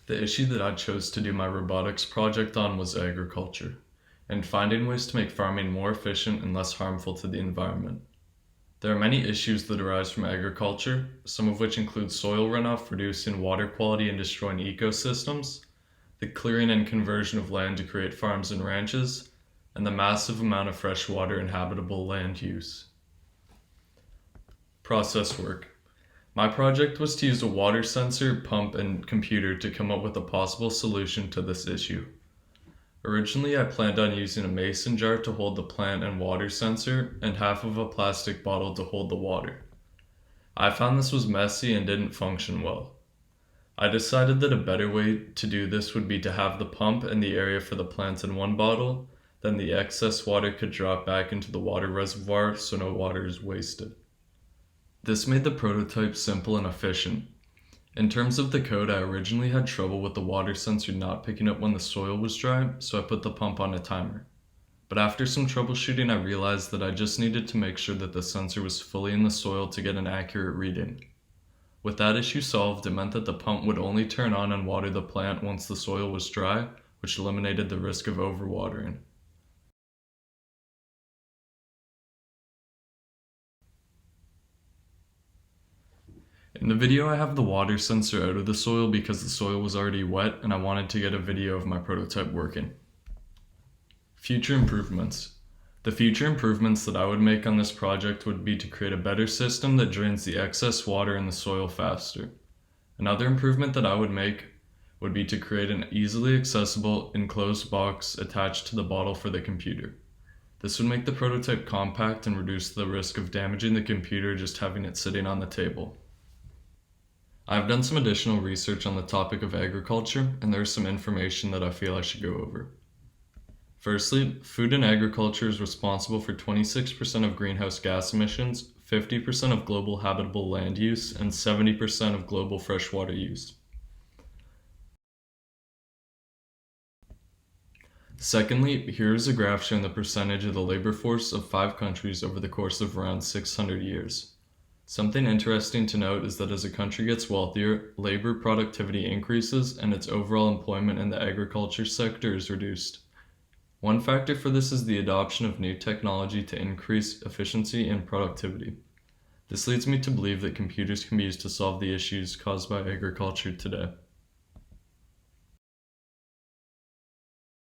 The issue that I chose to do my robotics project on was agriculture, and finding ways to make farming more efficient and less harmful to the environment. There are many issues that arise from agriculture, some of which include soil runoff, reducing water quality and destroying ecosystems, the clearing and conversion of land to create farms and ranches, and the massive amount of fresh water and habitable land use. Process work. My project was to use a water sensor, pump, and computer to come up with a possible solution to this issue. Originally, I planned on using a mason jar to hold the plant and water sensor, and half of a plastic bottle to hold the water. I found this was messy and didn't function well. I decided that a better way to do this would be to have the pump and the area for the plants in one bottle, then the excess water could drop back into the water reservoir so no water is wasted. This made the prototype simple and efficient. In terms of the code, I originally had trouble with the water sensor not picking up when the soil was dry, so I put the pump on a timer. But after some troubleshooting, I realized that I just needed to make sure that the sensor was fully in the soil to get an accurate reading. With that issue solved, it meant that the pump would only turn on and water the plant once the soil was dry, which eliminated the risk of overwatering. In the video, I have the water sensor out of the soil because the soil was already wet and I wanted to get a video of my prototype working. Future improvements. The future improvements that I would make on this project would be to create a better system that drains the excess water in the soil faster. Another improvement that I would make would be to create an easily accessible enclosed box attached to the bottle for the computer. This would make the prototype compact and reduce the risk of damaging the computer just having it sitting on the table. I've done some additional research on the topic of agriculture, and there's some information that I feel I should go over. Firstly, food and agriculture is responsible for 26% of greenhouse gas emissions, 50% of global habitable land use, and 70% of global freshwater use. Secondly, here is a graph showing the percentage of the labor force of 5 countries over the course of around 600 years. Something interesting to note is that as a country gets wealthier, labor productivity increases and its overall employment in the agriculture sector is reduced. One factor for this is the adoption of new technology to increase efficiency and productivity. This leads me to believe that computers can be used to solve the issues caused by agriculture today.